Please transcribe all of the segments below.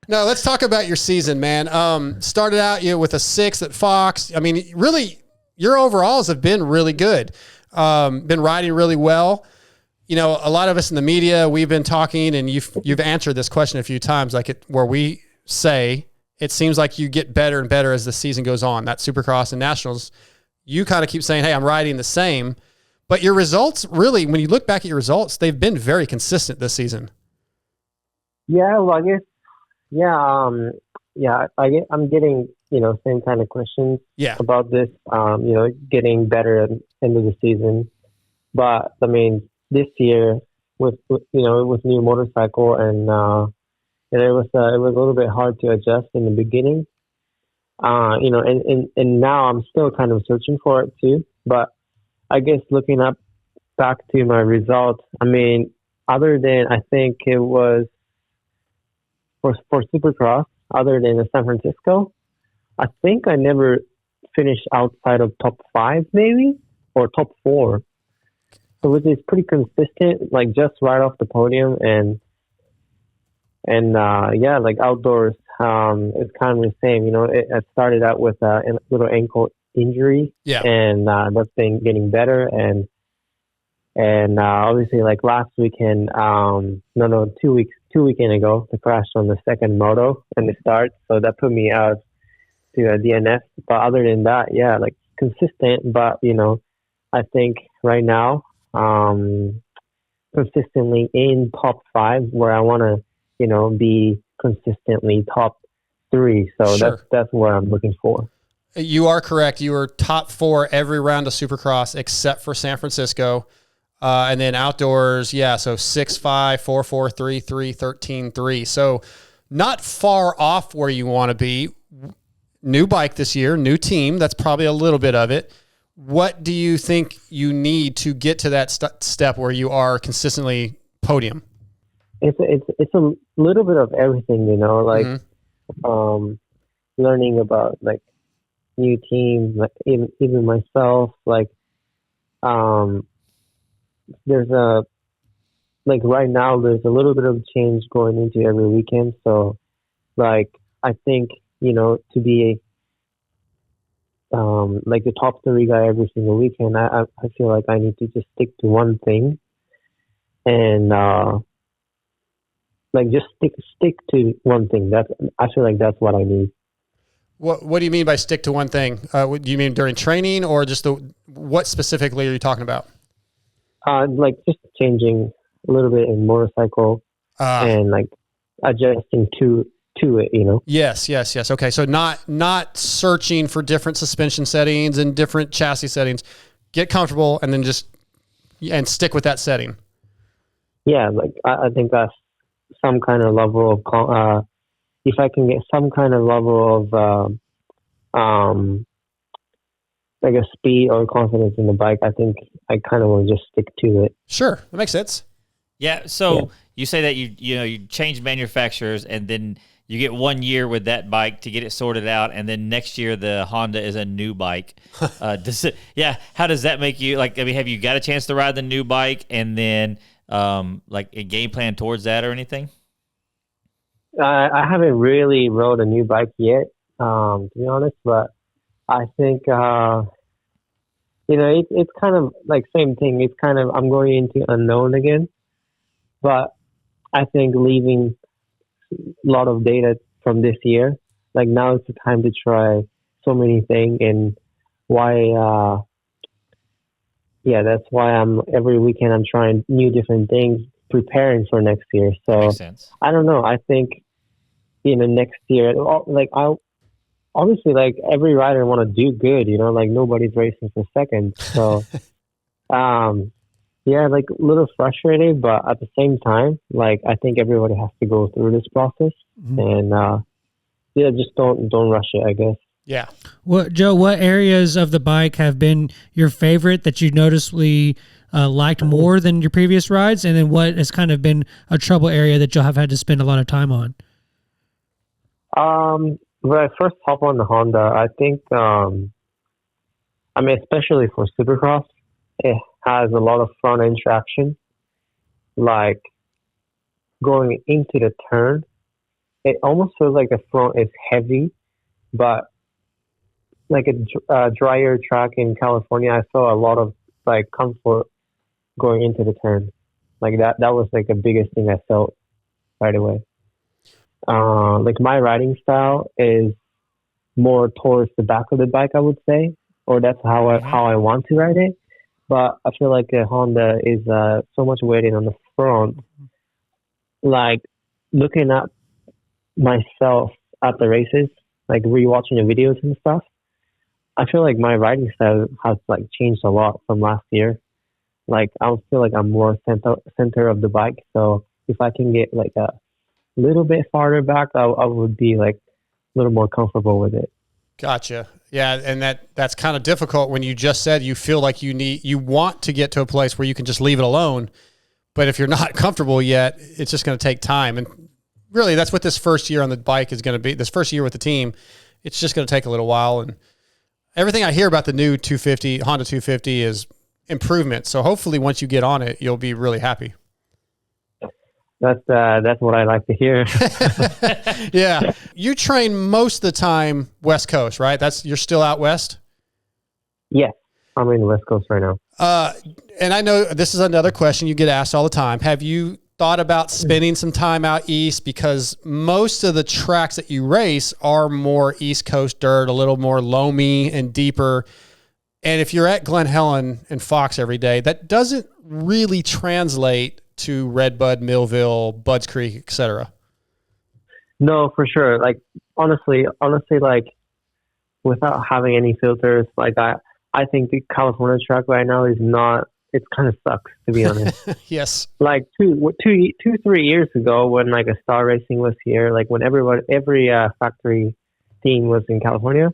No, let's talk about your season, man. Started out with a 6 at Fox. I mean, really, your overalls have been really good. Been riding really well. You know, a lot of us in the media, we've been talking, and you've answered this question a few times, where we say it seems like you get better and better as the season goes on. That Supercross and Nationals, you kind of keep saying, "Hey, I'm riding the same," but your results, really, when you look back at your results, they've been very consistent this season. Yeah, well, I guess, I'm getting, same kind of questions about this, getting better at the end of the season. But I mean, this year with new motorcycle and it was a little bit hard to adjust in the beginning. And now I'm still kind of searching for it too. But I guess looking back to my results, I mean, other than I think it was for Supercross, other than San Francisco, I think I never finished outside of top 5 maybe or top 4. So which is pretty consistent, like just right off the podium and like outdoors, it's kind of the same. It started out with a little ankle injury, and that's been getting better. And obviously, like last weekend, 2 weekend ago, I crashed on the second moto in the start, so that put me out to a DNF. But other than that, like consistent. But I think right now, consistently in top 5 where I want to, be consistently top 3. So Sure. that's what I'm looking for. You are correct. You were top 4 every round of Supercross except for San Francisco. And then outdoors, so 6-5, 4-4, 3-3, 13-3. So not far off where you want to be. New bike this year, new team. That's probably a little bit of it. What do you think you need to get to that step where you are consistently podium? It's a little bit of everything, learning about like new teams, like even myself, like there's right now there's a little bit of change going into every weekend. So like I think, to be like the top 3 guy every single weekend, I feel like I need to just stick to one thing and just stick to one thing. I feel like that's what I need. What do you mean by stick to one thing? Do you mean during training or just what specifically are you talking about? Like just changing a little bit in motorcycle and like adjusting to it, Yes. Okay. So not searching for different suspension settings and different chassis settings. Get comfortable and then and stick with that setting. Yeah. Like I think that's some kind of level of, if I can get some kind of level of, like a speed or confidence in the bike, I think I kind of want to just stick to it. Sure. That makes sense. Yeah. So you say that you change manufacturers and then you get 1 year with that bike to get it sorted out. And then next year the Honda is a new bike. How does that make you have you got a chance to ride the new bike and then like a game plan towards that or anything? I haven't really rode a new bike yet, to be honest, but I think, it's kind of like same thing. It's kind of, I'm going into unknown again, but I think leaving a lot of data from this year, like now it's the time to try so many things and why, that's why every weekend I'm trying new different things, preparing for next year. So makes sense. I don't know. I think, next year, like obviously, like every rider want to do good, like nobody's racing for second. So, like a little frustrated, but at the same time, like I think everybody has to go through this process, and just don't rush it, I guess. Yeah. Joe, what areas of the bike have been your favorite that you noticeably liked more than your previous rides, and then what has kind of been a trouble area that you'll have had to spend a lot of time on? When I first hop on the Honda, I think, especially for Supercross, it has a lot of front end traction. Like going into the turn, it almost feels like the front is heavy, but like a drier track in California, I felt a lot of like comfort going into the turn. Like that was like the biggest thing I felt right away. Like my riding style is more towards the back of the bike, I would say, or that's how I want to ride it. But I feel like a Honda is so much weighted on the front. Like looking at myself at the races, like rewatching the videos and stuff, I feel like my riding style has like changed a lot from last year. Like I feel like I'm more center of the bike. So if I can get like a little bit farther back, I would be like a little more comfortable with it. Gotcha. Yeah, and that's kind of difficult when you just said you feel like you want to get to a place where you can just leave it alone, but if you're not comfortable yet, it's just going to take time. And really, that's what this first year on the bike is going to be. This first year with the team, it's just going to take a little while. And everything I hear about the new Honda 250 is improvement. So hopefully, once you get on it, you'll be really happy. That's what I like to hear. Yeah. You train most of the time West Coast, right? You're still out west? Yes. I'm in the West Coast right now. And I know this is another question you get asked all the time. Have you thought about spending some time out east? Because most of the tracks that you race are more East Coast dirt, a little more loamy and deeper. And if you're at Glen Helen and Fox every day, that doesn't really translate to Redbud, Millville, Budds Creek, etc. No, for sure. Like honestly, like without having any filters, like I think the California track right now is not. It kind of sucks, to be honest. Yes. Like 3 years ago, when like a Star Racing was here, like when every factory team was in California,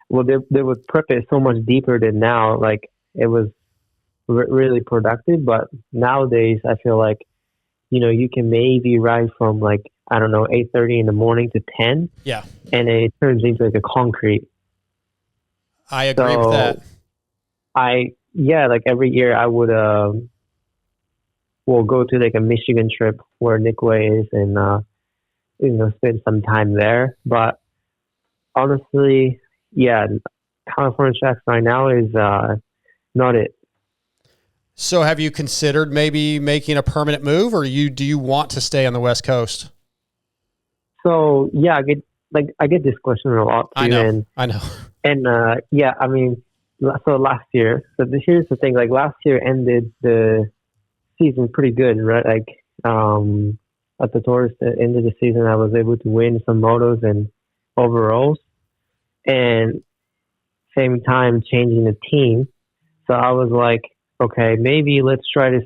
well, they would prep it so much deeper than now. Like it was really productive, but nowadays I feel like, you can maybe ride from like, I don't know, 8:30 in the morning to 10. Yeah. And it turns into like a concrete. I agree with that. Like every year I would, we'll go to like a Michigan trip where Nick Way is and, spend some time there. But honestly, yeah, California tracks right now is, not it. So have you considered maybe making a permanent move, or do you want to stay on the West Coast? So yeah, I get this question a lot too. I know. And yeah, I mean, so last year. So here's the thing. Like last year ended the season pretty good, right? Like at the towards the end of the season, I was able to win some motos and overalls, and same time changing the team. So I was like, okay, maybe let's try to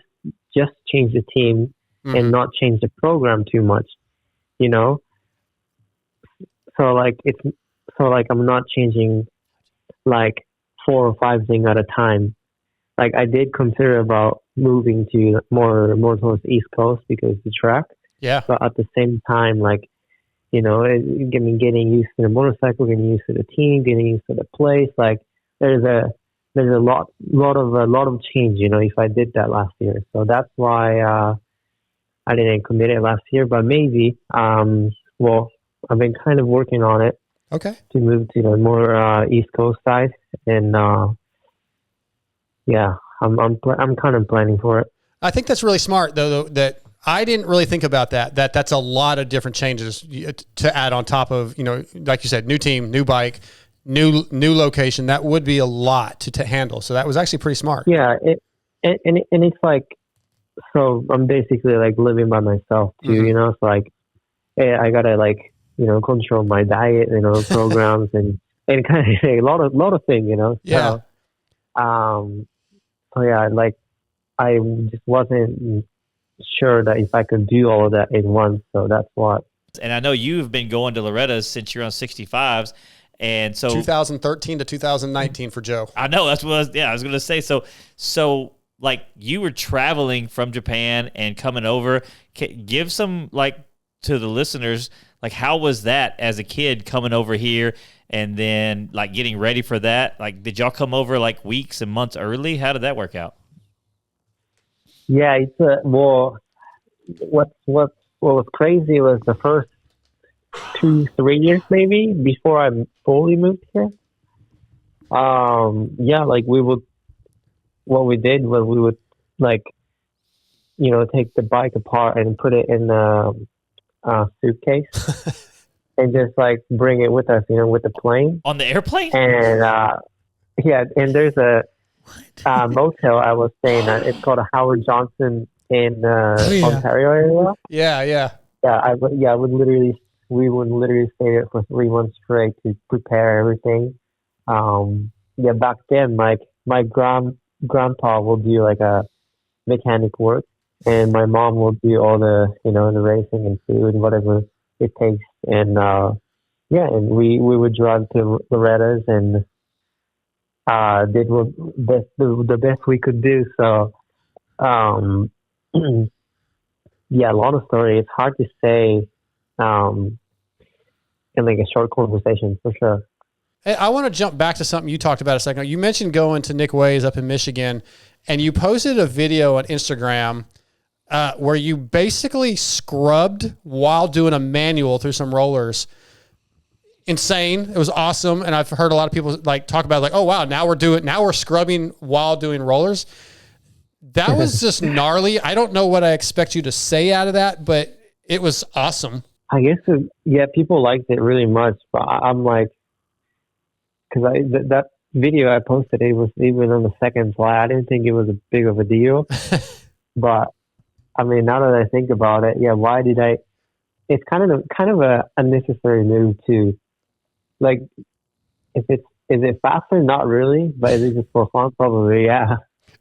just change the team and not change the program too much, So like I'm not changing like 4 or 5 things at a time. Like I did consider about moving to more towards the East Coast because the track. Yeah. But at the same time, like, getting used to the motorcycle, getting used to the team, getting used to the place. Like there's a lot of change, if I did that last year. So that's why I didn't commit it last year. But maybe, I've been kind of working on it. Okay. To move to the more East Coast side, and yeah, I'm kind of planning for it. I think that's really smart, though. That I didn't really think about that. That's a lot of different changes to add on top of, like you said, new team, new bike, new location. That would be a lot to handle. So that was actually pretty smart. Yeah, and it's like, so I'm basically like living by myself too. So like, I gotta like, control my diet, programs and kind of a lot of things, Yeah. So yeah, like I just wasn't sure that if I could do all of that in once. So that's what. And I know you've been going to Loretta's since you're on 65s. And so 2013 to 2019 for Joe. I know that's what I was going to say. So like you were traveling from Japan and coming over, give some like to the listeners, like how was that as a kid coming over here and then like getting ready for that? Like, did y'all come over like weeks and months early? How did that work out? Yeah, it's what was crazy was the first 2-3 years maybe before I fully moved here. Like what we did was we would like, take the bike apart and put it in a suitcase and just like bring it with us, with the plane. On the airplane? And and there's a motel I was staying at. It's called a Howard Johnson in Ontario area. Yeah. We would literally stay there for 3 months straight to prepare everything. Back then, like my grandpa will do like a mechanic work, and my mom will do all the the racing and food and whatever it takes. And and we would drive to Loretta's and did the best we could do. So long story. It's hard to say in like a short conversation for sure. Hey, I want to jump back to something you talked about a second ago. You mentioned going to Nick Way's up in Michigan, and you posted a video on Instagram where you basically scrubbed while doing a manual through some rollers. Insane. It was awesome. And I've heard a lot of people like talk about like, oh wow, now we're scrubbing while doing rollers. That was just gnarly. I don't know what I expect you to say out of that, but it was awesome. I guess, people liked it really much, but I'm like, because that video I posted, it was even on the second fly. I didn't think it was a big of a deal, but I mean, now that I think about it, why did I? It's kind of a unnecessary move too. Like, is it faster? Not really, but is it just for fun? Probably, yeah.